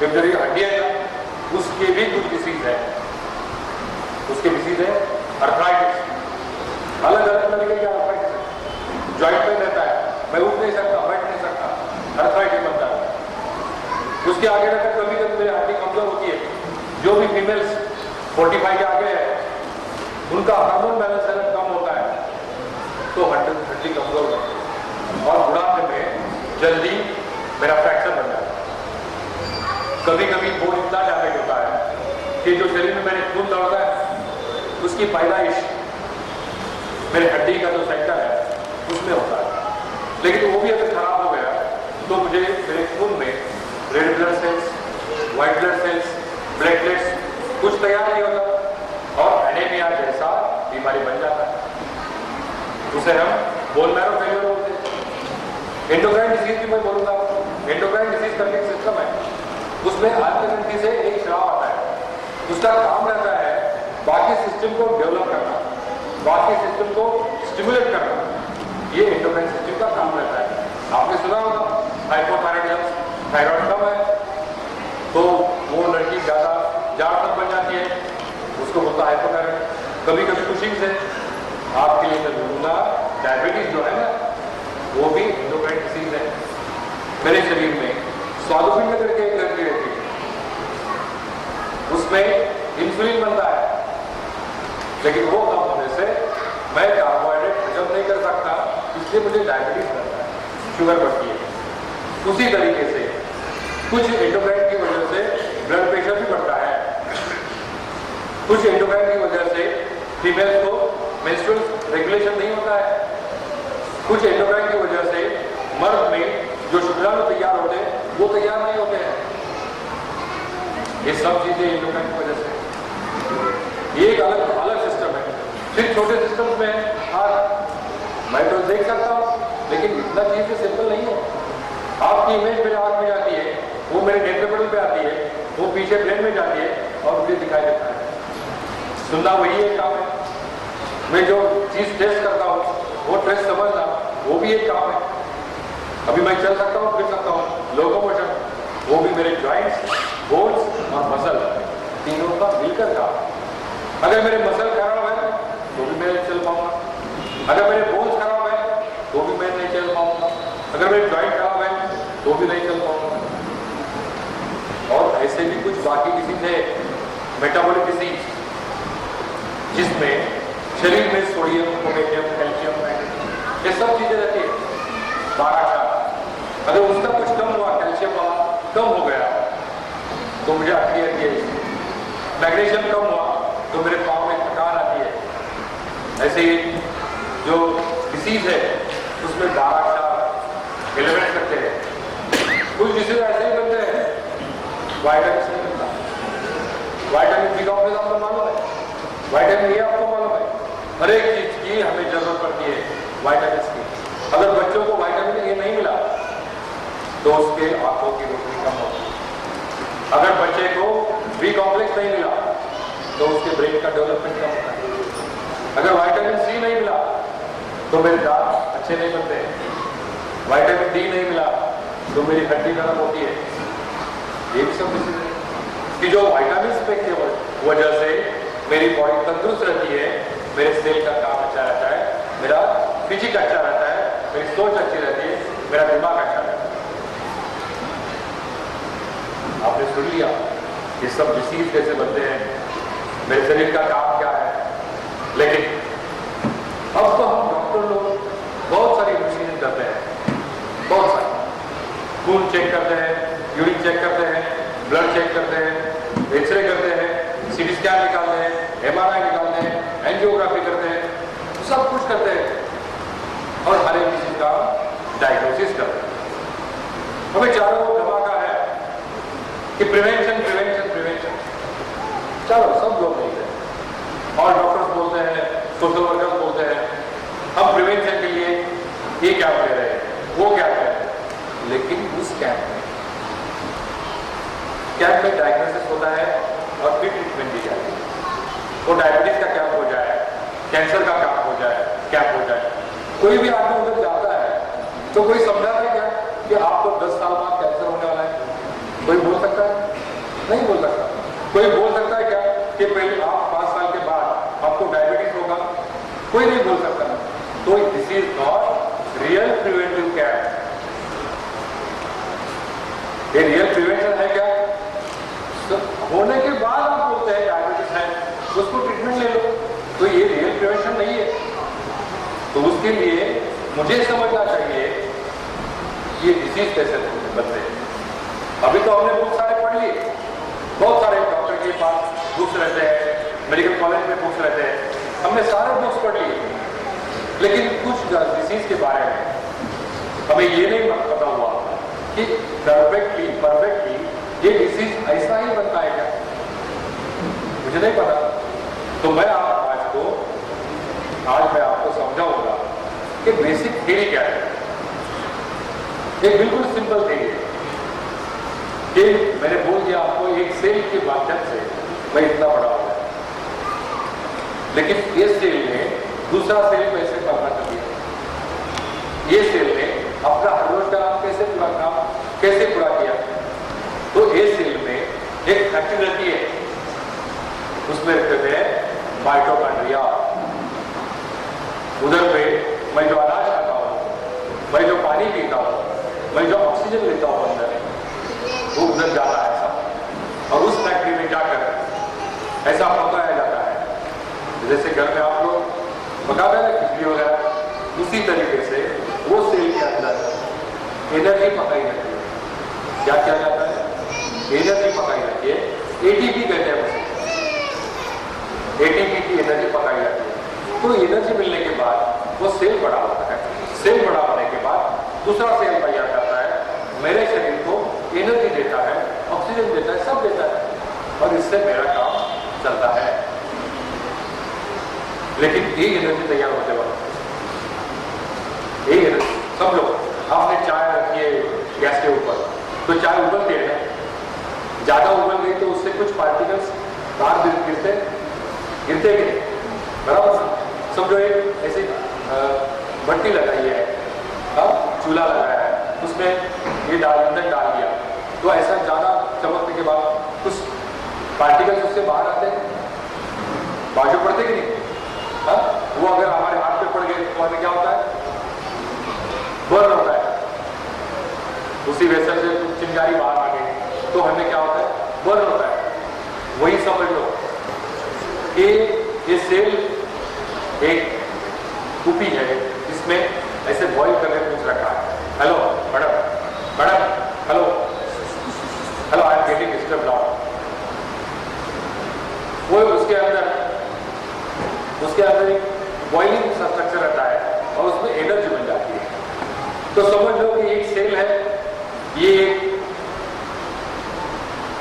जब हड्डियां है उसके भी कुछ डिसीज है, उसके डिसीज है अर्थराइटिस, अलग अलग तरीके के अर्थराइटिस है। जॉइंट पेन रहता है, मैं उठ नहीं सकता, बैठ नहीं सकता, अर्थराइटिस बनता है। उसके आगे रहकर कभी कभी मेरी हड्डी कमजोर होती है। जो भी फीमेल्स 45 के आगे है उनका हार्मोन बैलेंस अगर कम होता है तो हड्डी कमजोर होती है और बुढ़ापे में जल्दी मेरा फ्रैक्चर बन जाता है। कभी कभी बोन इतना डैमेज होता है कि जो शरीर में मेरे खून दौड़ता है उसकी पैदाइश मेरे हड्डी का जो सेंटर है उसमें होता है। लेकिन वो भी अगर खराब हो गया तो मुझे मेरे खून में red blood cells, white blood cells, platelets कुछ तैयार नहीं होता और एनीमिया जैसा बीमारी बन जाता है। उसे हम बोन मैरो फेलियर बोलते हैं। एंडोक्राइन डिसीज भी मैं बोलूंगा, एंडोक्राइन डिसीज करके एक सिस्टम है, उसमें आंतरिक से एक स्राव आता है, उसका काम रहता है बाकी सिस्टम को डेवलप करना, बाकी सिस्टम को स्टिमुलेट करना। ये एंडोक्राइन सिस्टम का काम रहता है। आपने सुना होगा हाइपोथायराइडिज्म, थायराइड कम है तो वो लड़की ज्यादा जाड़ तक बन जाती है, उसको होता है हाइपोथायराइड। कभी कभी कुशिंग्स है, आपके लिए मैं बोलूंगा डायबिटीज जो है ना वो भी एंडोक्राइन डिसीज है। मेरे शरीर में स्वादुपिंड करके एक ग्रंथि रहती है, उसमें इंसुलिन बनता है, लेकिन वो कम होने से मैं कार्बोहाइड्रेट हजम नहीं कर सकता, इसलिए मुझे डायबिटीज बनता है, शुगर बढ़ती है। उसी तरीके से कुछ एंडोक्राइन की वजह से ब्लड प्रेशर भी बढ़ता है, कुछ एंडोक्राइन की वजह से फीमेल को मेंस्ट्रुअल रेगुलेशन नहीं होता है, कुछ एंडोक्राइन की वजह से मर्द में जो शुक्राणु तैयार होते हैं वो तैयार नहीं होते हैं। ये सब चीजें एंडोक्राइन की वजह से। ये एक अलग अलग सिस्टम है। फिर छोटे सिस्टम में आज मैं तो देख सकता हूं लेकिन इतना चीज सिंपल नहीं है। आपकी इमेज मेरे आंख में जाती है, वो मेरे नेत्रपटल पे आती है, वो पीछे ब्रेन में जाती है और मुझे दिखाई देता है। सुनना वही एक काम है, मैं जो चीज टेस्ट करता हूँ वो टेस्ट समझना वो भी एक काम है। अभी मैं चल सकता हूँ, फिर सकता हूँ, लोकोमोशन, वो भी मेरे जॉइंट्स, बोन्स और मसल तीनों का मिलकर काम। अगर मेरे मसल खराब है तो भी मैं चल पाऊंगा, अगर मेरे बोन्स खराब है तो भी मैं नहीं चल पाऊंगा, अगर मेरे जॉइंट खराब है तो भी नहीं चल पाऊंगा। और ऐसे भी कुछ बाकी डिसीज है, मेटाबॉलिक डिसीज, जिसमें शरीर में सोडियम, पोटेशियम, कैल्शियम, ये सब चीजें रहती है। 12 अगर उसका कुछ कम हुआ, कैल्शियम कम हो गया तो मुझे आती है, मैग्नीशियम कम हुआ तो मेरे पाँव में थकान आती है। ऐसे ही जो डिसीज है उसमें 12 एलिमेंट करते हैं। कुछ डिसीज ऐसे ही बनते हैं, वाइटामिन सी बनता है, वाइटामिन सी का ऑफिस आपको मालूम है, वाइटामिन ए आपको मालूम है, हर एक चीज की हमें जरूरत पड़ती है वाइटामिन की। अगर बच्चों को वाइटामिन ए नहीं मिला तो उसके आंखों की रोशनी कम होती है। अगर बच्चे को बी कॉम्प्लेक्स नहीं मिला तो उसके ब्रेन का डेवलपमेंट कम होता है। अगर वाइटामिन सी नहीं मिला तो मेरे दांत अच्छे नहीं बनते हैं, वाइटामिन डी नहीं मिला तो मेरी हड्डी नरम होती है। ये भी सब डिसीज है कि जो वाइटामिन की वजह से मेरी बॉडी तंदुरुस्त रहती है, मेरे सेल का काम अच्छा रहता है, मेरा फिजिक अच्छा रहता है, मेरी सोच अच्छी रहती है, मेरा दिमाग अच्छा रहता है। आपने सुन लिया ये सब डिसीज कैसे बनते हैं, मेरे शरीर का काम क्या है। लेकिन अब तो हम डॉक्टर लोग बहुत सारी मशीन करते हैं, बहुत सारी, खून चेक करते हैं, यूरिन चेक करते हैं, ब्लड चेक करते हैं, एक्सरे करते हैं, सीटी स्कैन निकालते हैं, MRI निकालते हैं, एंजियोग्राफी करते हैं, सब कुछ करते हैं और हर एक किसी का डायग्नोसिस करते हैं। हमें चारों ओर धमाका है कि प्रिवेंशन प्रिवेंशन प्रिवेंशन, चलो सब लोग बोलते हैं और डॉक्टर्स बोलते हैं, सोशल वर्कर्स बोलते हैं हम प्रिवेंशन के लिए ये क्या कह रहे हैं, वो क्या कह रहे हैं। लेकिन उस कैंप में डायग्नोसिस होता है और फिर ट्रीटमेंट दी जाती है। वो डायबिटीज का कैंप हो जाए, कैंसर का कैंप हो जाए, कोई भी आदमी उधर जाता है तो कोई समझाता है क्या कि आपको 10 साल बाद कैंसर होने वाला है, कोई बोल सकता है? नहीं बोल सकता। कोई बोल सकता है क्या कि पहले आप 5 साल के बाद आपको डायबिटीज होगा? कोई नहीं बोल सकता। तो this is not real preventive care. ये रियल प्रिवेंशन है क्या? तो होने के बाद आप बोलते हैं डायबिटीज है, उसको ट्रीटमेंट ले लो, तो ये रियल प्रिवेंशन नहीं है। तो उसके लिए मुझे समझना चाहिए ये डिसीज कैसे बनते हैं। अभी तो हमने बहुत सारे पढ़ लिए, बहुत सारे डॉक्टर के पास बुक्स रहते हैं, मेडिकल कॉलेज में बुक्स रहते हैं, हमने सारे बुक्स पढ़ लिए, लेकिन कुछ डिसीज के बारे में हमें ये नहीं पता हुआ कि परफेक्टली ये डिसीज ऐसा ही बनता है क्या, मुझे नहीं पता। तो मैं आज मैं आपको समझाऊंगा कि बेसिक थ्योरी क्या है। एक बिल्कुल सिंपल थ्योरी है कि मैंने बोल दिया आपको एक सेल के माध्यम से मैं इतना बड़ा हो गया, लेकिन ये सेल ने दूसरा सेल को ऐसे करना कर दिया। ये सेल ने अपना हर रोज का काम कैसे पूरा किया। तो ये सेल में एक फैक्ट्री रहती है, उसमें रहते हैं माइटोकॉन्ड्रिया। उधर पे मैं जो अनाज खाता हूँ, मैं जो पानी पीता हूँ, मैं जो ऑक्सीजन लेता हूँ अंदर, वो उधर जाता है ऐसा, और उस फैक्ट्री में जाकर ऐसा पकाया जाता है जैसे घर में आप लोग पकाते हैं ना खिचड़ी वगैरह, उसी तरीके से वो सेल के अंदर एनर्जी पकाई जाती है। क्या किया जाता है? एनर्जी पकाई जाती है, एटीपी कहते हैं उसे, एटीपी की एनर्जी पकाई जाती है। तो एनर्जी मिलने के बाद वो सेल बड़ा होता है, सेल बड़ा होने के बाद दूसरा सेल तैयार करता है, मेरे शरीर को एनर्जी देता है, ऑक्सीजन देता है, सब देता है, और इससे मेरा काम चलता है। लेकिन ये एनर्जी तैयार होते वक्त ये एनर्जी सब लोग आपने चाय रखी है गैस के ऊपर, तो चाय उबलती है ना, ज्यादा उबल गई तो उससे कुछ पार्टिकल्स बाहर गिरते गिरते बराबर। समझो एक ऐसी भट्टी लगाई है, चूल्हा लगाया है, उसमें ये ईंधन डाल दिया, तो ऐसा ज्यादा चमकने के बाद कुछ पार्टिकल्स उससे बाहर आते हैं, बाजू पड़ते कि नहीं? वो अगर हमारे हाथ पे पड़ गए तो हमें क्या होता है? बर्न होता है। उसी वेसल से कुछ चिंगारी बाहर आ गई तो हमें क्या होता है? बर्न होता है। वही समझ लो कि ये सेल एक कुपी है, इसमें ऐसे बॉईल करके कुछ रखा है। Hello madam, hello, I am getting disturb now. वो उसके अंदर एक बॉइलिंग स्ट्रक्चर रहता है और उसमें एनर्जी बन जाती है। तो समझ लो कि एक सेल है, ये एक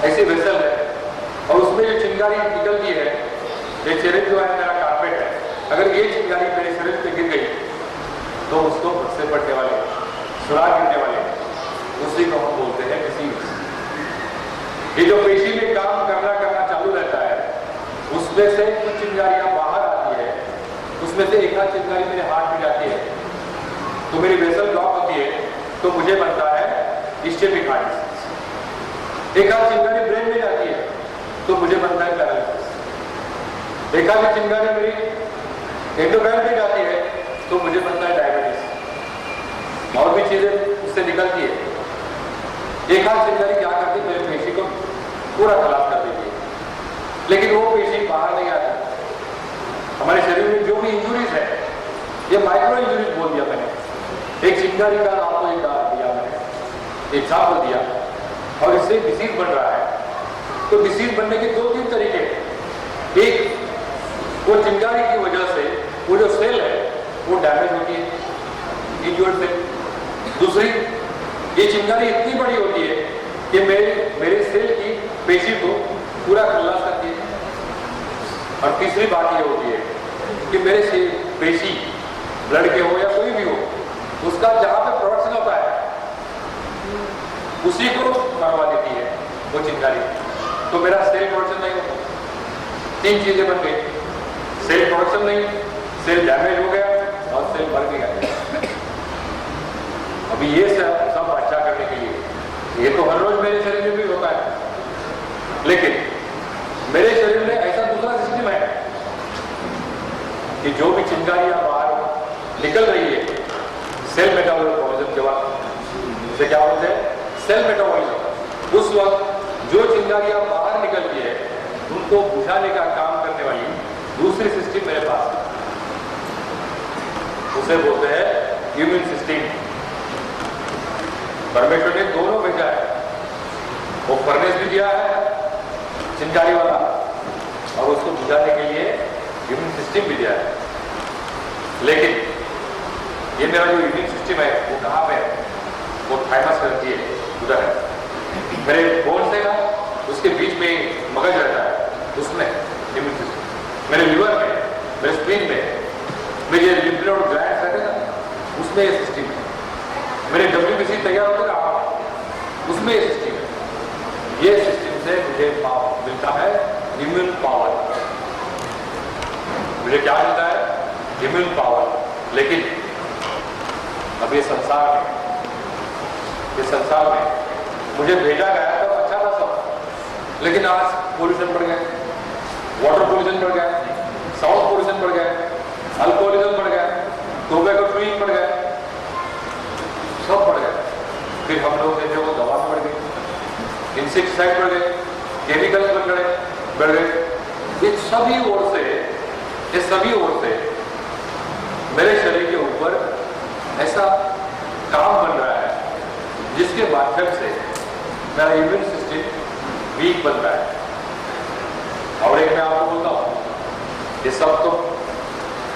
ऐसी वेसल है, और उसमें जो चिंगारी निकलती है, ये शरीर जो है मेरा कारपेट है, अगर ये चिंगारी मेरे शरीर पे गिर गई तो उसको से पड़ने वाले सुराग गिरने वाले, उसी को हम बोलते हैं डिसीज। ये जो पेशी में काम करना चालू रहता है, उसमें से कुछ चिंगारियां बाहर आती है, उसमें से एक आध चिंगारी मेरे हाथ में जाती है, तो मेरी वेसल ब्लॉक होती है, तो मुझे बनता है इस्चेमिक हार्ट डिसीज। एक आध चिंगारी ब्रेन में जाती है तो मुझे बनता है पैरालिसिस। एक आध चिंगारी मेरी एंडोक्राइन में जाती है तो मुझे बनता है डायबिटीज, और भी चीजें उससे निकलती है। एक आध चिंगारी क्या करती है? मेरे पेशी को पूरा खलास कर देती है, लेकिन वो पेशी बाहर नहीं आती। हमारे शरीर में जो भी इंजुरीज है, ये माइक्रो इंजुरीज बोल दिया मैंने, एक चिंगारी का आपको एक दिया मैंने, एग्जाम्पल दिया, और इससे डिसीज बन रहा है। तो डिसीज बनने के 2-3 तरीके हैं। एक, वो चिंगारी की वजह से वो जो सेल है वो डैमेज होती है, इंजर्ड सेल। दूसरी, ये चिंगारी इतनी बड़ी होती है कि मेरे सेल की पेशी को पूरा खल्लास करती है। और तीसरी बात ये होती है कि मेरे से पेशी, ब्लड के हो या कोई भी हो, उसका जहां पे प्रोडक्शन होता है उसी को मरवा देती है वो चिंगारी, तो मेरा सेल प्रोडक्शन नहीं होता। 3 चीजें बन गई, सेल प्रोडक्शन नहीं, सेल डैमेज हो गया और सेल मर गया। अभी ये सब अच्छा करने के लिए, ये तो हर रोज मेरे शरीर में भी होता लेकिन मेरे शरीर में ऐसा दूसरा सिस्टम है कि जो भी चिंगारियां बाहर निकल रही है सेल मेटाबॉलिज्म के वक्त से क्या बोलते हैं, सेल मेटाबॉलिज्म, उस वक्त जो चिंगारियां बाहर निकलती है उनको बुझाने का काम करने वाली दूसरी सिस्टम मेरे पास है, उसे बोलते हैं इम्यून सिस्टम। परमेश्वर ने दोनों भेजा है, वो फर्नेस भी दिया है चिंगारी वाला और उसको बुझाने के लिए इम्यून सिस्टम भी दिया है। लेकिन ये मेरा जो इम्यून सिस्टम है वो कहाँ पे है, वो थाइमस करती है, उधर है मेरे बोन से ना, उसके बीच में मगज रहता है, उसमें इम्यून सिस्टम, मेरे लिवर में, मेरे स्प्लीन में, मेरे लिम्फ नोड ग्लैंड्स रहते हैं ना, उसमें ये सिस्टम है, मेरे WBC तैयार होता है उसमें ये सिस्टम है। ये सिस्टम से मुझे पावर मिलता है, इम्यून पावर। मुझे क्या मिलता है, इम्यून पावर। लेकिन अब ये संसार में मुझे भेजा गया तो अच्छा था सब, लेकिन आज पोल्यूशन बढ़ गया, वाटर पोल्यूशन बढ़ गया, साउंड पोल्यूशन बढ़ गया, अल्कोहलिज्म बढ़ गया, टोबैको ड्रिंकिंग बढ़ गया, सब बढ़ गया। फिर हम लोग देखे वो दवा बढ़ गई, इंसेक्टिसाइड बढ़ गए, केमिकल्स बढ़ गए। ये सभी ओर से मेरे शरीर के ऊपर ऐसा काम बन रहा है जिसके माध्यम से मेरा इम्यून सिस्टम वीक बन रहा है। और एक मैं आपको बोलता हूं, ये सब तो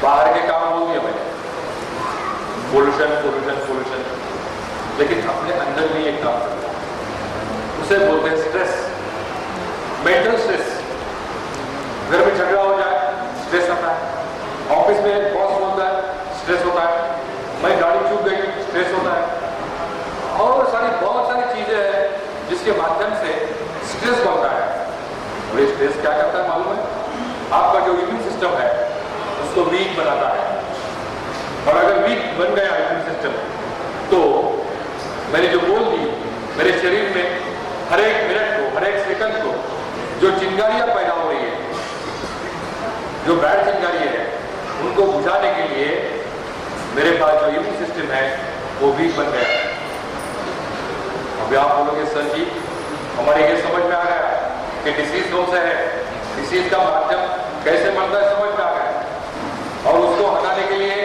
बाहर के काम बोल दिया मैंने, पोल्यूशन, लेकिन अपने अंदर भी एक काम करता है, उसे बोलते हैं स्ट्रेस, मेंटल स्ट्रेस। घर में झगड़ा हो जाए स्ट्रेस आता है, ऑफिस में बॉस बोलता है स्ट्रेस होता है, मैं गाड़ी चूक गई स्ट्रेस होता है, और बहुत सारी चीजें हैं जिसके माध्यम से स्ट्रेस बनता है। और ये स्ट्रेस क्या करता है मालूम है, आपका जो इम्यून सिस्टम है उसको वीक बनाता है। और अगर वीक बन गया इम्यून सिस्टम तो मैंने जो बोल दी, मेरे शरीर में हर एक मिनट को, हर एक सेकंड को जो चिंगारियां पैदा हो रही है, जो बैड चिंगारी है, उनको बुझाने के लिए मेरे पास जो इम्यून सिस्टम है वो वीक बन गया। अभी आप बोलोगे सर जी हमारे ये समझ में आ गया कि डिसीज कौन सा है, डिसीज का माध्यम कैसे बनता है समझ में आ गया, और उसको हटाने के लिए,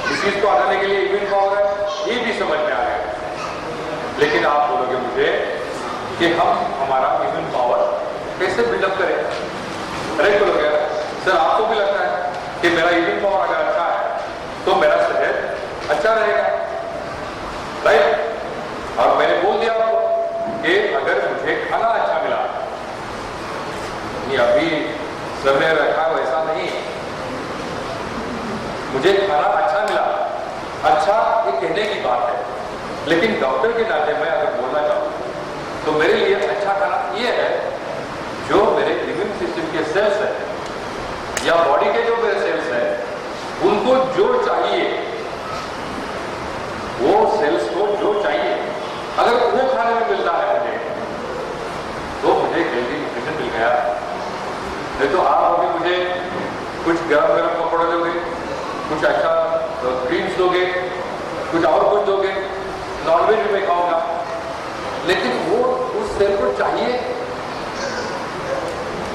डिसीज को हटाने के लिए इम्यून पावर है, ये भी समझ में आ गया। लेकिन आप बोलोगे मुझे कि हम हमारा इम्यून पावर कैसे बिल्डअप करें। अरे बोलोगे सर आपको भी लगता है कि मेरा इम्यून पावर अगर अच्छा है तो मेरा सेहत अच्छा रहेगा, राइट? और मैंने बोल दिया आपको कि अगर मुझे खाना अच्छा मिला, नहीं अभी सर ने रखा वैसा नहीं, मुझे खाना अच्छा मिला, अच्छा ये कहने की बात है, लेकिन डॉक्टर के नाते मैं अगर बोलना चाहूँ तो मेरे लिए अच्छा खाना ये है जो मेरे इम्यून सिस्टम के सेल्स है या बॉडी के जो मेरे सेल्स है उनको जो चाहिए, वो सेल्स को जो चाहिए अगर वो खाने में मिलता है मुझे, तो मुझे हेल्दी न्यूट्रिशन मिल गया। नहीं तो आप अभी मुझे कुछ गरम पकौड़े दोगे, कुछ अच्छा ग्रीन्स दोगे, कुछ और कुछ दोगे, नॉनवेज भी मैं खाऊंगा, लेकिन वो उस सेल को चाहिए,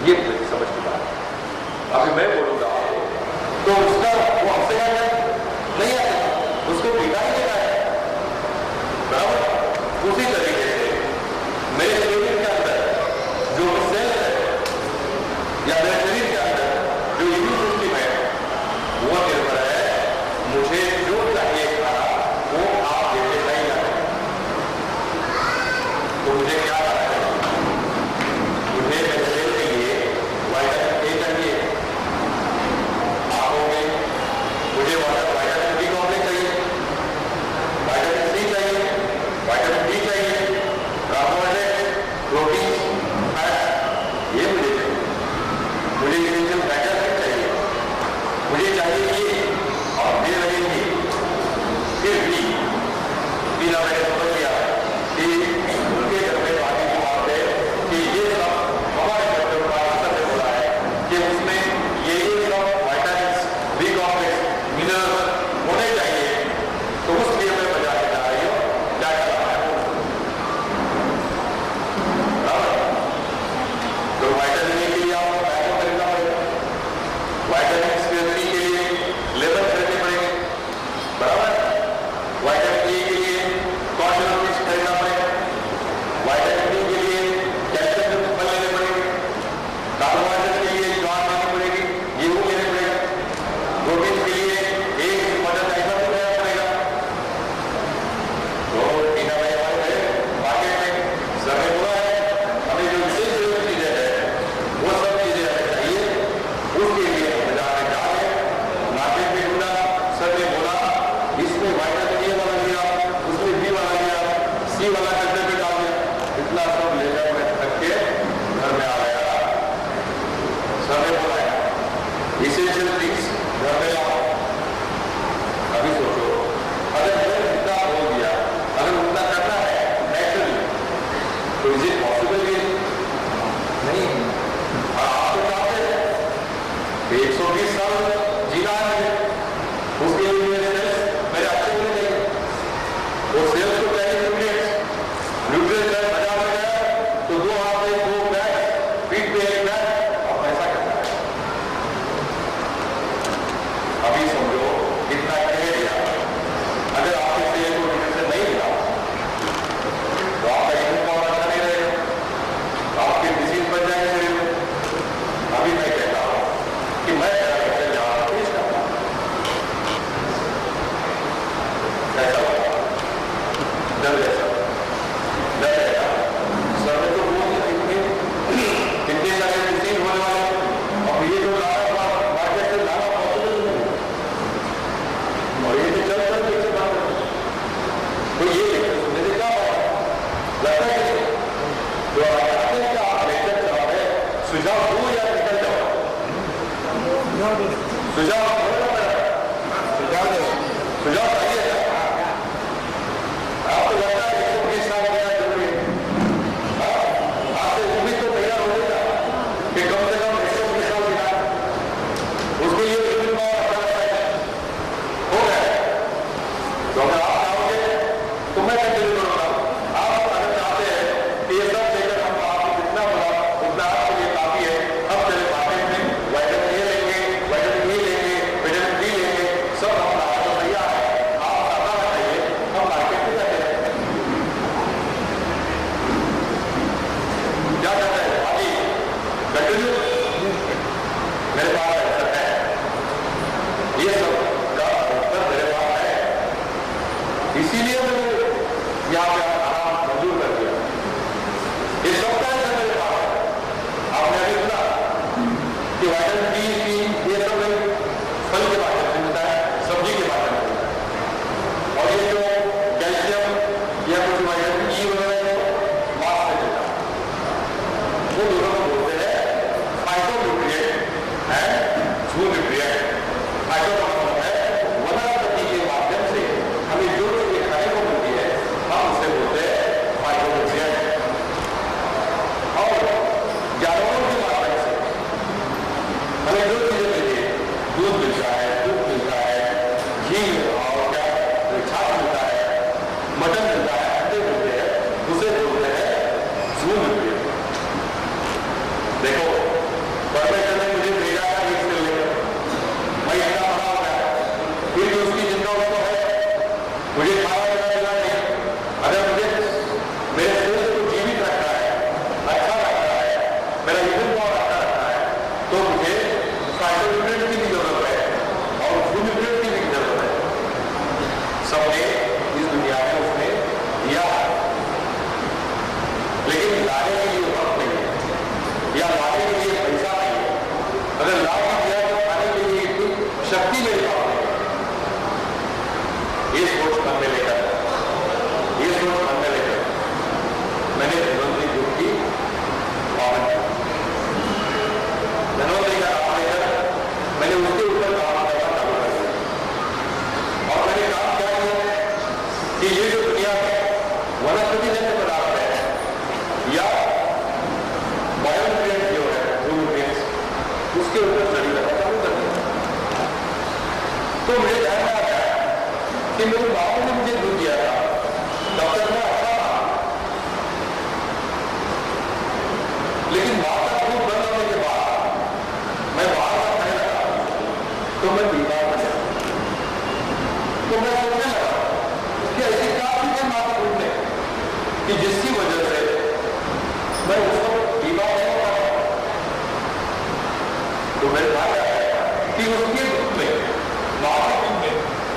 ये मेरी समझ की बात है। अभी मैं बोलूंगा तो उसका वो हमसे नहीं आता, उसको पीना ही देना है, बराबर? उसी तरीके से मेरे शरीर के अंदर जो सेल है या मेरे शरीर के अंदर जो इम्यून सिस्टम है वो निर्भर है, मुझे जो चाहिए खाना वो आप देते नहीं जाते। तो मुझे क्या करना है, मुझे मेरे शरीर के लिए विटामिन ए चाहिए, आंखों में मुझे विटामिन बी कॉम्प्लेक्स चाहिए, विटामिन सी चाहिए, विटामिन डी चाहिए, कार्बोहाइड्रेट, प्रोटीन, फैट, ये मुझे चाहिए। मुझे इसेंशियल फैटर एसिड चाहिए, मुझे चाहिए ये, और दे लगेंगे। फिर भी बिना मैंने समझ लिया कि उनके घर में बाकी तो इज इट पॉसिबल? नहीं। और आप तो चाहते हैं 120 साल जीना है, उसके लिए मेरे अच्छे होने चाहिए। वो सेल्स को चाहिए न्यूट्रिएंट्स है, बाजार में गया तो 2 हाथ में 2 बैग, पीठ पे 1 बैग, और पैसा करता है। अभी समझो कितना कह दिया। अगर आपके सेल को न्यूट्रिशन नहीं मिला तो आपका इम्यून पावर अच्छा नहीं रहेगा, आपके डिजीज बन जाएंगे शरीर में। अभी मैं कहता हूं कि मैं पेश करता हूं, कैसा होगा? डर जैसा डर रहेगा सर में, तो वो कितने सारे डिजीज होने वाले, और ये जो लाना मार्केट से लाना पॉसिबल नहीं, और ये जो चल पीछे बात तो ये मुझे क्या लगता है कि जो आते हैं कि आप लेकर चला है, सुझाव दो या निकल जाओ, सुझाव सुझाव चाहिए ना। आपको लगता है 120 साल का जरूरी है, आपसे उम्मीद तो तैयार हो जाएगा कि कम से कम 120 साल जीना, उसके लिए इम्यून पावर हो गया। तो अगर आप चाहोगे तो मैं कंटिन्यू करूंगा। आप अगर चाहते हैं कि ये सब लेकर हम आपको जितना बोला उतना आपके लिए काफी है, हम चले मार्केट में विटामिन ए लेंगे, विटामिन ई लेंगे, विटामिन डी लेंगे, सब हम तो तैयार है। आप सादा बताइए, हम मार्केट में जाते हैं क्या करते हैं? आगे कंटिन्यू मेरे पास आंसर है, ये सब का उत्तर मेरे पास है, इसीलिए मैंने यहाँ पे आराम मंजूर कर दिया। ये सबका आंसर मेरे पास है। आपने अभी सुना कि विटामिन डी की ये सब फल के माध्यम से मिलता है, सब्जी के माध्यम से मिलता है, और ये जो कैल्शियम या कुछ विटामिन ई वगैरह मांस से मिलता है, वो दोनों को बोलते हैं फाइटोन्यूट्रिएंट एंड ज़ून्यूट्रिएंट। फाइटो है वनस्पति के माध्यम से हमें जो चीजें खाने को मिलती है, हम उसे बोलते हैं फाइटोन्यूट्रिएंट। और जानवरों के माध्यम से हमें जो चीजें मिलती है, दूध मिलता है, दूध मिलता है, घी और क्या छाछ मिलता है, मटन मिलता है, अंडे मिलते हैं, उसे बोलते हैं ज़ून्यूट्रिएंट। देखो परमेश्वर ने मुझे भेजा था एक से लेकर, मैं इतना बड़ा हो गया, फिर भी उसकी चिंता उसको है, मुझे खाना मिला नहीं। अगर मुझे मेरे शरीर को जीवित रखना है, अच्छा रखना है, मेरा इम्यून पावर अच्छा रखना है, तो मुझे फाइटोन्यूट्रिएंट की भी जरूरत है और ज़ून्यूट्रिएंट की भी जरूरत है। सबने इस दुनिया में उसने दिया, लेकिन लाने के लिए वक्त नहीं है या लाने के लिए पैसा नहीं है। अगर ला दिया तो खाने के लिए इतनी शक्ति मेरे पास नहीं है। ये सोच मन में लेकर मैंने धन्वंतरी ग्रुप की पालन की। धन्वंतरी का नाम लेकर मैंने उसके ऊपर काम करना चालू कर दिया, और मैंने काम क्या किया कि ये जो दुनिया में वनस्पति जन्य पदार्थ है या बायोन्यूट्रिएंट जो है, ज़ून्यूट्रिएंट्स, उसके ऊपर स्टडी करना चालू कर दिया। तो मुझे ध्यान में आया कि मेरे बाबू ने मुझे दूध दिया था, डॉक्टर ने अच्छा था, लेकिन मां का दूध बंद होने के बाद मैं बाहर का खाने लगा तो मैं बीमार पड़ गया। तो मैं सोचने लगा कि ऐसी क्या चीज है मां के दूध में कि जिसकी वजह से मैं उसको बीमार नहीं होता। तो मेरे ख्याल है कि उसके दूध में, मां के दूध में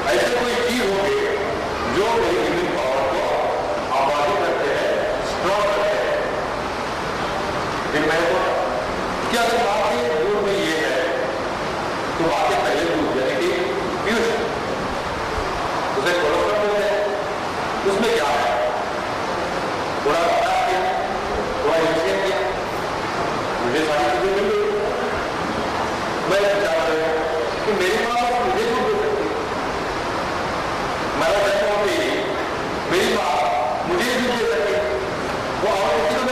ऐसे कोई चीज होगी जो मेरी इम्यून पावर को आबादी करते हैं, स्ट्रॉन्ग करते हैं। फिर मैं बोला कि अगर मां के दूध में ये है तो मां के पहले दूध यानी कि पीयूष, उसे कोलेस्ट्रॉल बोलते हैं, उसमें क्या है? थोड़ा बता किया, थोड़ा इंजेक्शन किया, मुझे सारी चीजें मिल गई। मैं विचार रहा हूं कि मेरी मां मुझे दूध दे सकती है, मेरा जन्म होते ही मेरी मां मुझे दूध दे सकती है, वो और किसी को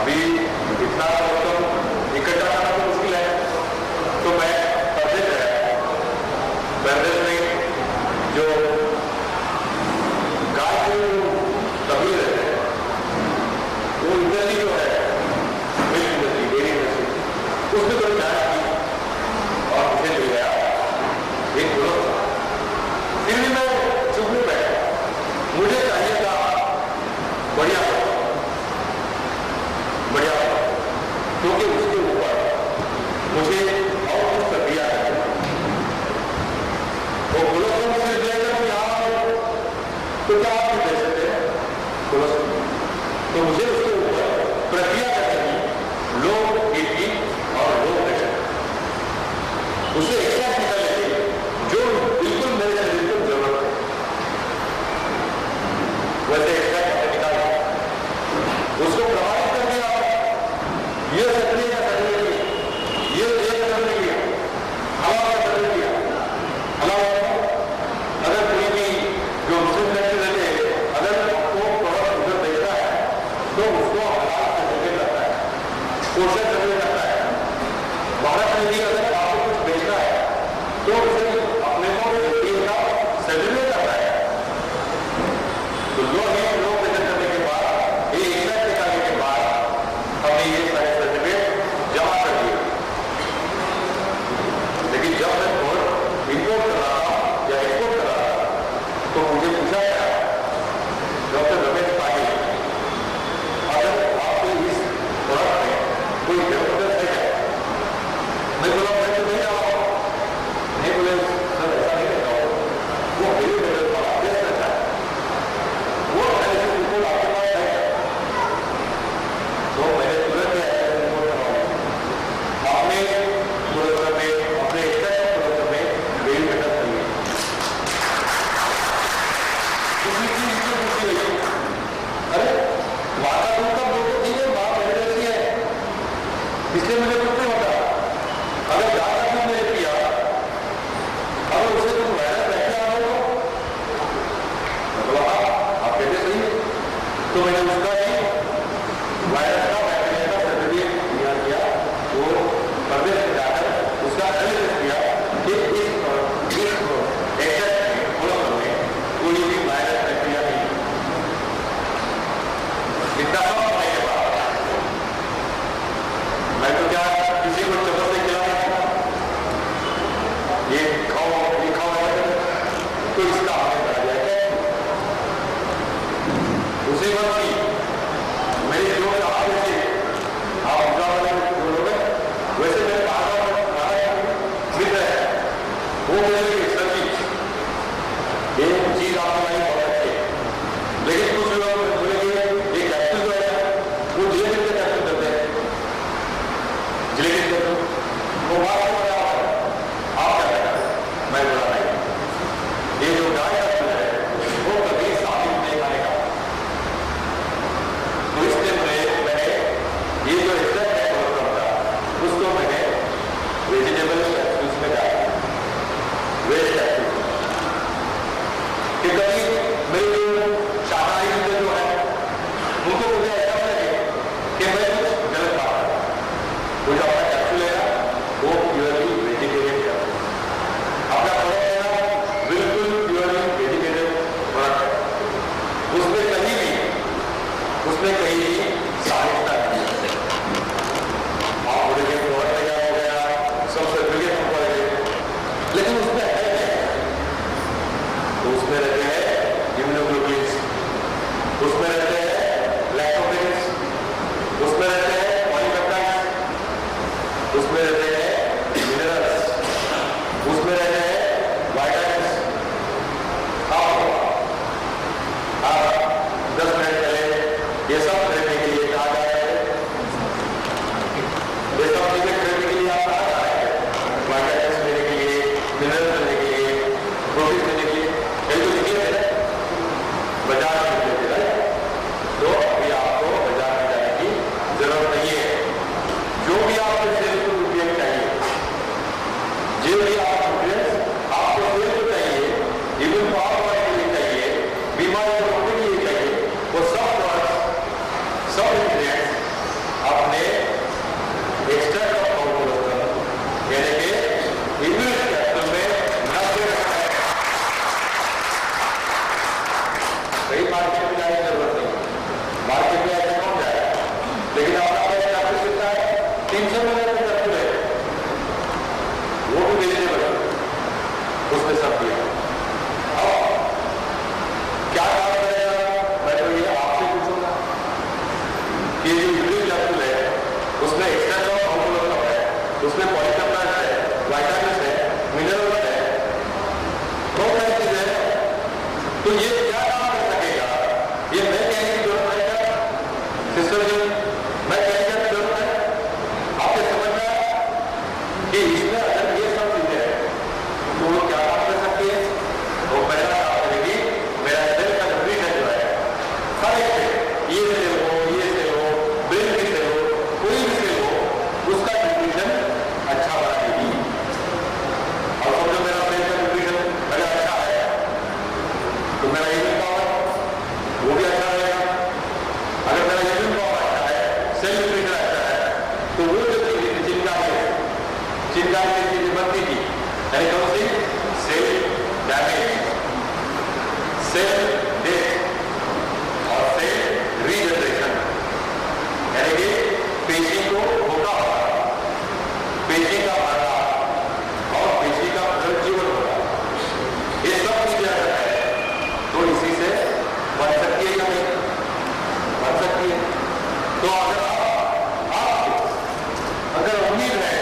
अभी इतना इकट्ठा करना तो मुश्किल है, तो मैं परदेश गया। परदेश में जो गाय के तबीर है वो इंडस्ट्री जो है मिल्क इंडस्ट्री, डेयरी इंडस्ट्री, उसमें थोड़ी जांच की और मुझे मिल गया एक ग्रोथ। फिर भी मैं चुप नहीं बैठा, मुझे चाहिए था बढ़िया बढ़िया, क्योंकि उसके ऊपर मुझे और कुछ प्रक्रिया है। वो कोलोस्ट्रॉल से लेकर यहाँ तो क्या आप दे सकते हैं कोलोस्ट्रॉल, तो मुझे उसके ऊपर प्रक्रिया करनी, लो बीपी और लो प्रेशर, उसे एक्सट्रैक्ट निकालेंगे जो बिल्कुल मेरे शरीर को जरूरत है, वैसे एक्सट्रैक्ट निकाल उसको प्रभावित कर दिया। ये सक्रिय का सक्रिय किया, ये सक्रिय किया, हवा का सक्रिय किया। हवा अगर कोई भी जो मुस्लिम कंट्री रहते हैं, अगर वो प्रोडक्ट उधर बेचता है तो उसको हलाल का सक्रिय करता है, पोषण सक्रिय करता है। भारत में भी अगर आपको कुछ बेचना है तो उसे अपने को का सक्रिय करता है। तो लो प्रेशर करने के बाद, ये एक्सट्रैक्ट निकालने के बाद हमने ये सारे सर्टिफिकेट जमा कर दिए। लेकिन जब मैं इम्पोर्ट कर रहा था या एक्सपोर्ट कर रहा था तो मुझे पूछा गया, डॉक्टर रमेश पाटिल, अगर आपको इस प्रोडक्ट में कोई डेवलपमेंट है क्या? मैं बोला मैं तो नहीं रहा हूँ। नहीं बोले सर ऐसा नहीं करता हूँ, वो मेरे डेवलप वाला बेस्ट रहता है, वो रिपोर्ट आपके पास है। तो मैंने तुरंत अपने प्रोडक्ट में, अपने एक्सट्रैक्ट प्रोडक्ट में वेरी बेटर करिए। अरे माता दूध का बोल तो है, माँ मेरे जैसी है, इसलिए मुझे कुछ नहीं होता। अगर ज्यादा दूध नहीं पिया, अगर उसे कुछ वायरस बैठे आ रहे हो तो आप कहते सही है। तो मैंने उसका ही वायरस का बैक्टीरिया का सर्टिफिकेट तैयार किया, वो परदेश में जाकर उसका एनालिसिस किया कि इस एक्सेप्ट में कोई भी वायरस बैक्टीरिया नहीं। इतना सब होने के बाद मैं तो क्या किसी को चम्मच से खिला नहीं सकता, ये खाओ तो इसका हमें बढ़ा जाएगा। दूसरी बात की मेरी जो आप थे, आप उनका बोलोगे वैसे मेरे मित्र है, वो मेरे लिए ये चीज आपको नहीं बहुत अच्छी है। लेकिन कुछ लोग बोलेंगे ये कैप्सूल जो है वो जिलेटिन का कैप्सूल करते हैं, जिलेटिन कैप्सूल वो बात को क्या है, आप क्या करें? मैं बोला नहीं, ये जो गाय कैप्सूल है वो कभी साबित नहीं खाने का। तो इसलिए मैंने ये जो एक्सट्रैक्ट है प्रोग्राम था उसको मैंने वेजिटेबल कैप्सूल्स में डाला, वेज कैप्सूल। कि कभी मेरे शाकाहारी मित्र जो है उनको मुझे ऐसा लगे कि मैं कुछ गलत बात है, वो जो अपना कैप्सूल लेगा वो प्योरली वेजिटेरियन कैप्सूल, अपना प्रोडक्ट लेना बिल्कुल प्योरली वेजिटेरियन प्रोडक्ट है, उसमें कहीं भी सहायता नहीं है। आप बोलेंगे प्रोडक्ट तैयार हो गया, सब सर्टिफिकेट हमको लगे, लेकिन उसमें है क्या? तो उसमें रहते हैं इम्यूनोग्लोबुलिन्स, उसमें रहते हैं लैक्टोबेन्स, उसमें रहते हैं पॉलीपेप्टाइड्स, उसमें रहते हैं मिनरल्स, उसमें रहते हैं विटामिन्स। आप 10 मिनट पहले ये सब खरीदने के लिए कहा जा रहे हैं, ये सब चीजें खरीदने के लिए आप कहा जा रहे हैं, विटामिन्स लेने के लिए, मिनरल्स लेने के लिए, प्रोटीन लेने के लिए, ये तो लिखे थे बाजार में लेते रहे। तो अभी आपको बाजार में जाने की जरूरत नहीं है। जो भी आपको सेल को न्यूट्रिएंट चाहिए, जो भी आपको सेल को चाहिए, इम्यून पावर के लिए चाहिए, बीमारी को रोकने के लिए चाहिए, वो सब प्रोडक्ट्स, सब इंग्रेडिएंट्स कि ये जो यूरिक कैप्सूल है उसमें एक्सट्रैक्ट ऑफ ऑर्गोलोकम है, उसमें पॉलीकर्बोनेट है, विटामिन है, मिनरल है, बहुत सारी चीजें हैं। तो ये क्या काम कर सकेगा? ये मैं कहने की जरूरत है क्या सिस्टर जी? मैं कहने की जरूरत है? आपने समझ में आया कि इसमें अगर ये सब चीजें हैं तो वो क्या काम कर सकती है? वो पहला काम करेगी मेरा सेल का न्यूट्रिशन जो है हर एक से, ये सेल हो, ब्रेन की सेल हो, कोई भी सेल हो, उसका न्यूट्रिशन अच्छा बनाएगी। और समझो मेरा सेल का न्यूट्रिशन अगर अच्छा है तो मेरा इम्यून पावर वो भी अच्छा रहेगा। अगर मेरा इम्यून पावर अच्छा है, सेल न्यूट्रिशन अच्छा है, तो वो जो चिंगारी की चीजें बनती थी, यानी कौन सी? सेल डैमेज, सेल डेथ और सेल रीजनरेशन, यानी कि पेशी को धोखा होगा, पेशी का मरना और पेशी का पुनर्जीवन होगा, ये सब चीजें अगर है तो इसी से बन सकती है या नहीं बन सकती है? तो अगर आपको अगर उम्मीद है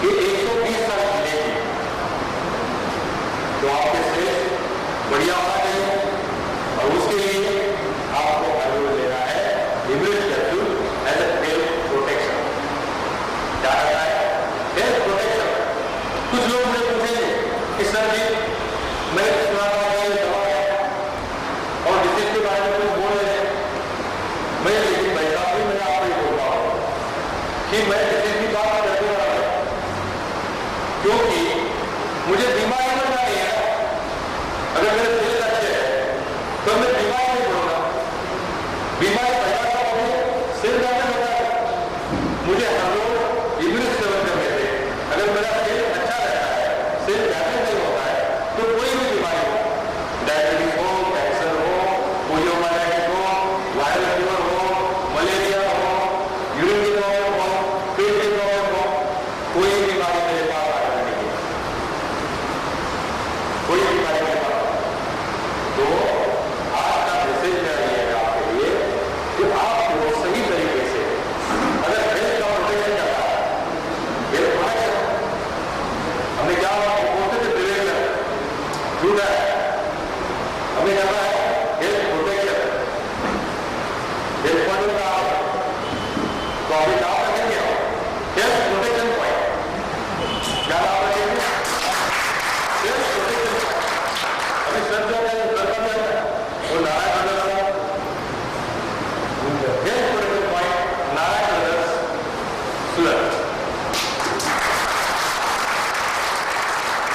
कि 120 साल जिएगी तो आपके सेल बढ़िया होना चाहिए और उसके लिए आपको आयुर्वेद लेना है immune capsule as a health protection. क्या करना है? Health protection. कुछ लोग मुझे पूछेंगे कि सर जी मैंने सुना था कि ये दवा है और डिसीज के बारे में कुछ बोल रहे हैं, मैं लेकिन भाई साहब भी मैं आपको ये बोल रहा हूं कि मैं डिसीज की बात करने वाला हूं क्योंकि मुझे बीमारी बनना नहीं है। अगर मेरे सेल अच्छे है तो मैं बीमारी नहीं बोलूंगा, बीमारी पैदा कब होगी? सेल डैमेज होता है। मुझे हर रोज इम्यून सेवन करने से अगर मेरा सेल अच्छा रहता है, सेल डैमेज नहीं होता है, तो कोई भी बीमारी हो, डायबिटीज हो, कैंसर हो, पोलियोमाइलाइटिस हो, वायरल फीवर हो, मलेरिया हो, यूरिन की प्रॉब्लम हो, पेट की प्रॉब्लम हो, कोई बीमारी मेरे पास आ जाने की, कोई बीमारी मेरे पास। तो आज का मैसेज मेरा ये है आपके लिए कि आपको सही तरीके से अगर हेल्थ का प्रोटेक्शन करना है, हेल्थ प्रोटेक्शन हमने क्या बोलते थे प्रिवेंशन झूठ है, हमें करना है हेल्थ प्रोटेक्शन। हेल्थ पॉइंट का तो अभी नाम रखेंगे हेल्थ प्रोटेक्शन पॉइंट। क्या नाम रखेंगे? Health protection point. अभी सर जो है वो नारायण ब्रदर्स का health protection point, Narayan brothers Surat.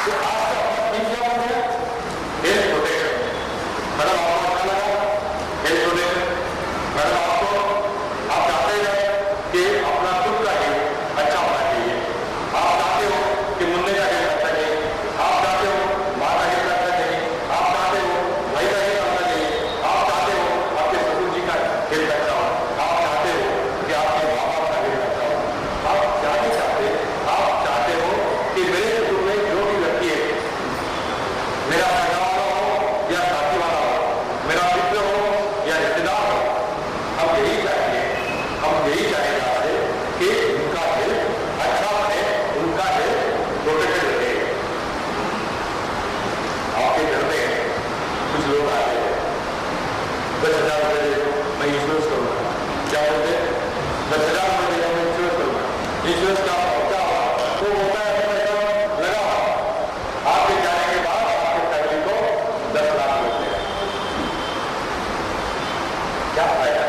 तो आपका थीम क्या हो गया? Health protection. मैडम आपको अच्छा लगा हेल्थ प्रोटेक्शन? मैडम आपको आप चाहते हैं कि अपना खुद का हेल्थ अच्छा होना चाहिए, आप चाहते हो कि मुन्ने का हेल्थ अच्छा चाहिए, आप चाहते हो माँ का हेल्थ अच्छा चाहिए, आप चाहते हो भाई का हेल्थ अच्छा चाहिए, आप चाहते हो आपके ससुर जी का हेल्थ अच्छा हो, आप चाहते हो कि आपके माँ बाप का हेल्थ अच्छा हो, आप क्या नहीं चाहते? आप चाहते हो कि मेरे कुटुंब में जो भी व्यक्ति है, मेरा सगा वाला हो या साथी वाला हो, मेरा मित्र हो या रिश्तेदार हो, हम यही चाहेंगे आपसे कि उनका हेल्थ अच्छा बने, उनका हेल्थ प्रोटेक्टेड रहे। आपके घर में कुछ लोग आते हैं, 10,000 रुपए दे दो मैं इंश्योरेंस करूंगा, क्या बोलते हैं? 10,000 रुपए दे दो मैं इंश्योरेंस करूंगा। इंश्योरेंस का क्या होगा? वो होता है पैसा लगा, आपके जाने के बाद आपके फैमिली को 10 लाख मिलते हैं। क्या फायदा?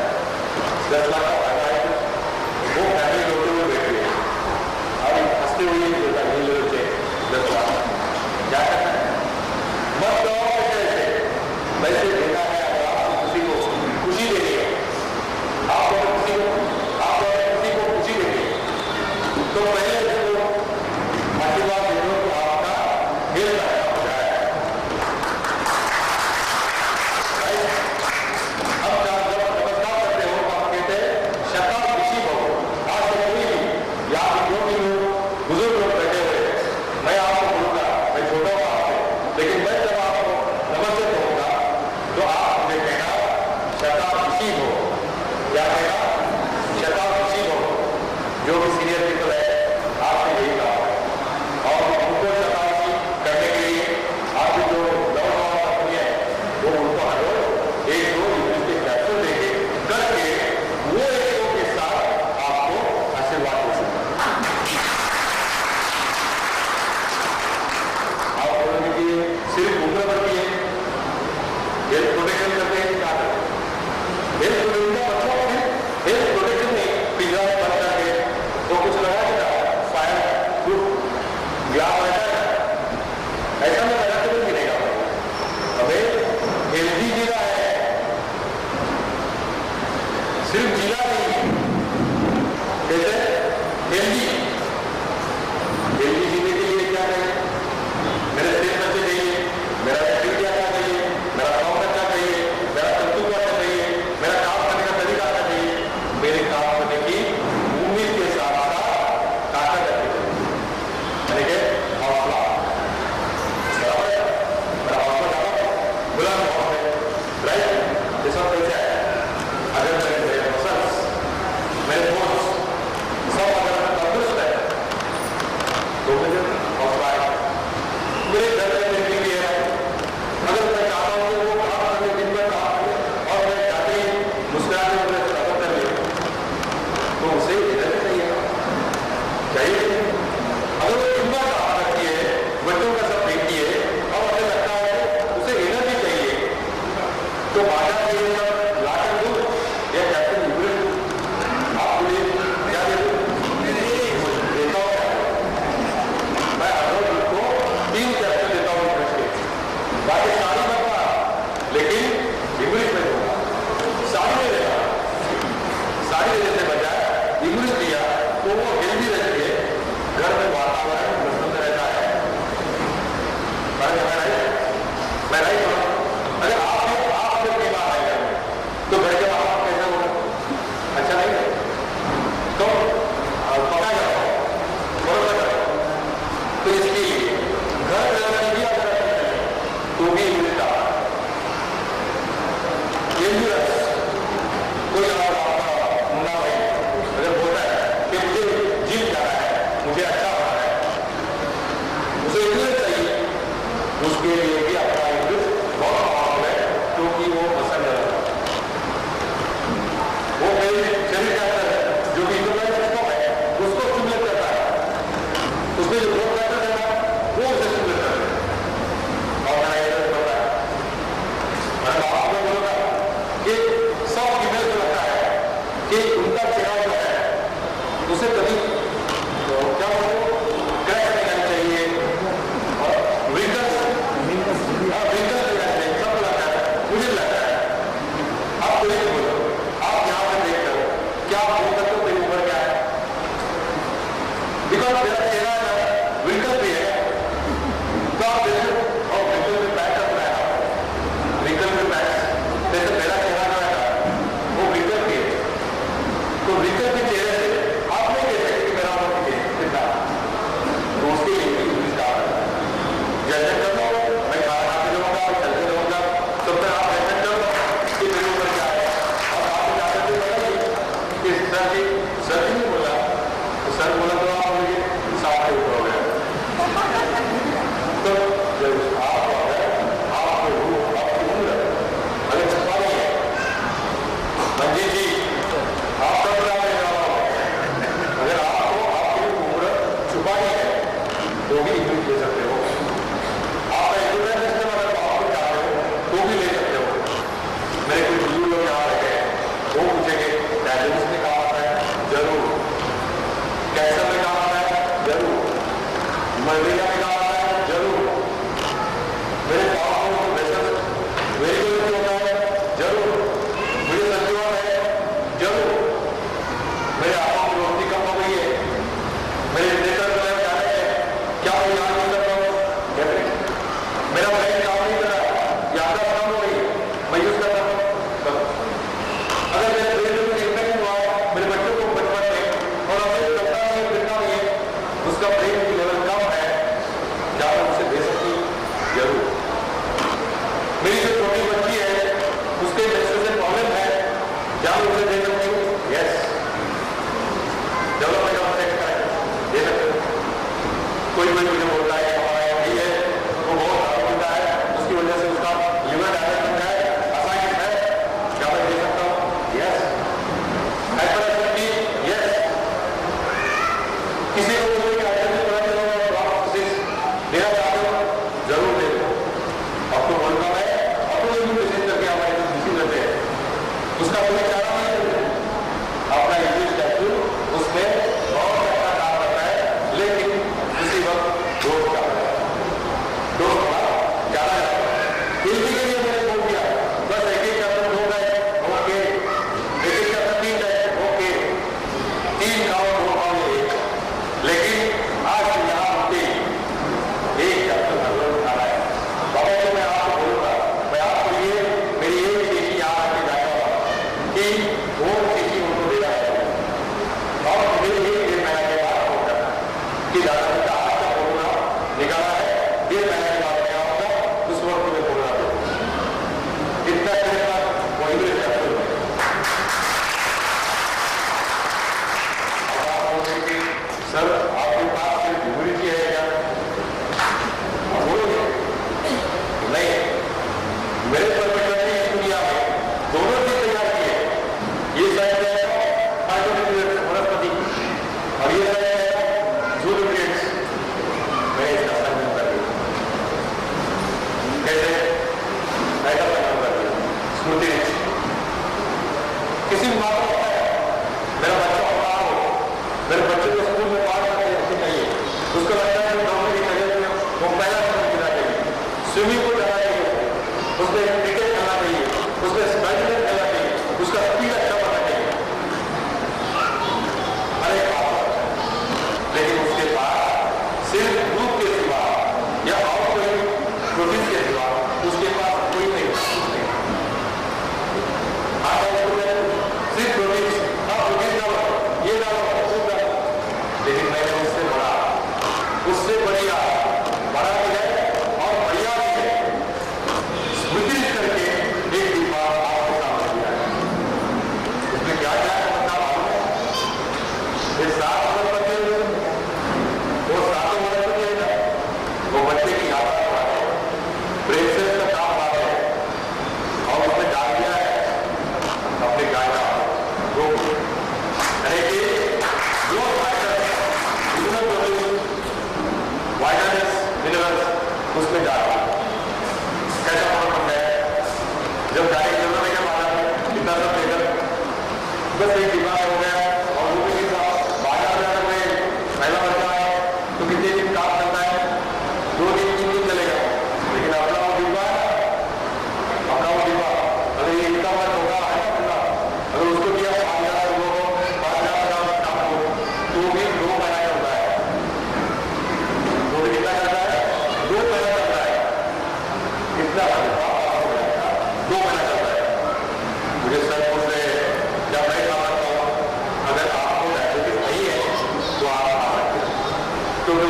10 लाख का फायदा है? वो फैमिली रोते हुए बैठी है, अभी हंसते हुए नहीं बोलता नहीं लोटे 10 लाख। क्या करना है? मत दो पैसे, पैसे देना है। अगर आपको किसी को खुशी देनी है, आप अगर किसी को खुशी देनी है तो पहले उसको आशीर्वाद दे दो कि आपका हेल्थ अच्छा हो जाए। हम जब नमस्कार करते हो तो आप कहते हैं शता खुशी हो। आज से कोई भी यहाँ जो भी लोग बुजुर्ग लोग बैठे हुए हैं, मैं आपको बोलूंगा, मैं छोटा हूँ आपसे, लेकिन मैं जब आपको नमस्ते कहूंगा तो जो भी सीनियर पीपल है, आपसे यही काम है और उनको शताब्दी करने के लिए आपके जो नौजवान कंपनी है वो उनको हर रोज एक दो यूनिवर्सिटी कैप्सूल देके करके वो एक के साथ आपको आशीर्वाद दे सकते हैं। आप बोलेंगे कि सिर्फ उम्र बढ़ती है, हेल्थ प्रोटेक्शन करते हैं, क्या करते हैं? हेल्थ प्रोटेक्शन का मतलब है हेल्थ प्रोटेक्शन नहीं पिज्जा बंद करके तो कुछ लगा देगा फायर प्रूफ ग्लास रहता है, ऐसा में लगा के नहीं मिलेगा। हमें हेल्दी जीना है, सिर्फ जीना नहीं, कैसे हेल्दी जीने के लिए क्या करें? मेरे सेहत अच्छे चाहिए, मेरा एक्टिविटी अच्छा चाहिए, मेरा काम अच्छा चाहिए, मेरा संतुलन अच्छा चाहिए, मेरा काम करने का तरीका अच्छा चाहिए, मेरे काम करने की उम्मीद के साथ साथ ताकत रखनी चाहिए, हौसला बराबर है, मेरा हौसला ज्यादा बुलंद है, राइट? ये सब कैसे है? अगर मेरे मसल्स, मेरे बोन्स सब अगर तंदुरुस्त है तो मुझे हौसला है। मेरे घर में जिंदगी भी है, अगर मैं चाहता हूं कि वो काम करने दिन भर काम करे और मैं जाते ही मुस्कुराते हुए खत्म कर ले तो उसे एनर्जी चाहिए। अगर वो दिन भर काम करती है, बच्चों का सब देखती है और उसे लगता है उसे एनर्जी चाहिए तो बाजार के सब लाकर दूं या कैप्टन लिबरेट दूं, आपके लिए क्या दे दूं? देता हूं मैं हर रोज उसको 3 कैप्टन देता हूं बाकी साड़ी बनवा, लेकिन इंग्लिश में दूंगा, साड़ी में देगा, साड़ी देने से बजाय इंग्लिश दिया तो वो हेल्दी रहती है, घर में वातावरण प्रसन्न रहता है। मैं नहीं बोला अगर आप जब बीमार है घर में तो घर के बाहर कैसे होगा? अच्छा नहीं है तो पका जाओ बरोबर करो। तो इसके लिए घर में भी अगर तो भी मिलता कोई और आपका मुन्ना भाई अगर बोलता है कि मुझे जिम जाना है, मुझे अच्छा होना है, उसे इंग्लिश चाहिए, उसके लिए भी अपना इंग्लिश बहुत पावरफुल है क्योंकि वो पसंद है, वो मेरे शरीर के अंदर जो भी इंटरनल है उसको स्टिमुलेट करता है, उसमें जो ग्रोथ करता है वो उसे स्टिमुलेट करता है। ऑर्गेनाइजर होता है, मैं आपको बोलूंगा कि सब फीमेल को लगता है कि उनका चेहरा जो है उसे कभी तो क्या बोलो क्रैश नहीं आनी चाहिए और विंकल्स देना चाहिए, सबको लगता है, मुझे लगता है। आप कोई नहीं बोलो, आप यहाँ पे देख करो क्या आप बोल सकते हो मेरी उम्र क्या है? बिकॉज मेरा चेहरा विंकल भी है तो आप देखो और विंकल में पैच अपना है, विंकल में पैच जैसे मेरा चेहरा जो है वो विंकल भी है, तो विंकल के चेहरे से आप नहीं कह सकते कि मेरा उम्र कितना, तो उसके लिए इसका जैसे कर लो, मैं खाना खाते रहूंगा, चलते रहूंगा, तब तक आप ऐसा करो कि मेरी उम्र क्या है और आप जाकर के बताइए कि सर जी ने बोला तो सर बोला तो आप मुझे साफ के ऊपर हो गया। तो जब आप आपको रूह आपकी उम्र अगर छपा नहीं है, मंजीत जी आप कब साइड जाएगा फाइटोन्यूट्रिएंट्स वनस्पति और ये साइड जाएगा जून्यूट्रिएंट्स। मैं इसका संगम कर दिया कैसे ऐसा संगम कर दिया स्मृति किसी भी बात होता है मेरा बच्चा होता हो मेरे बच्चे को स्कूल में पास करते चाहिए उसको लगता है डॉक्टर की करियर में वो पहला नंबर देना चाहिए स्विमिंग पूल जाना चाहिए उसमें क्रिकेट खेलना चाहिए उसमें बैडमिंटन खेलना चाहिए उसका स्पीड अच्छा बनना चाहिए हर एक बात लेकिन उसके पास सिर्फ दूध के सिवा या और कोई प्रोटीन के सिवा उसके पास कोई नहीं सिर्फ प्रोटीन हाँ प्रोटीन डालो ये डालो लेकिन मैंने उससे बढ़िया बड़ा भी है और बढ़िया भी है स्मृति करके एक डिब्बा आपके सामने दिया है उसमें क्या क्या है पता मालूम है ये 7 वनस्पति वो 7 वनस्पति है ना वो बच्चे की याद है ब्रेन सेल्स का काम बात है और उसने डाल दिया है अपने गाय का रोग यानी कि जो वाइटामिन्स मिनरल्स उसमें डाल कैसा फर्क है जब गाय की जरूरत है क्या माना इतना सब लेकर बस एक बीमार हो गया और वो भी बाजार में अगर कोई पहला बच्चा है तो कितने दिन काम करता है 2 दिन 3 दिन चलेगा लेकिन अपना वो डिब्बा अगर ये इतना मत होगा अगर उसको दिया 5,000 लोगों को 5,000 काम हो तो भी 2 महीना चलता है तो कितना चलता है 2 महीना चलता है कितना 2 महीना चलता है मुझे सर बोल रहे जब मैं खा सकता हूँ अगर आपको डायबिटीज नहीं है तो आप खा सकते हैं क्योंकि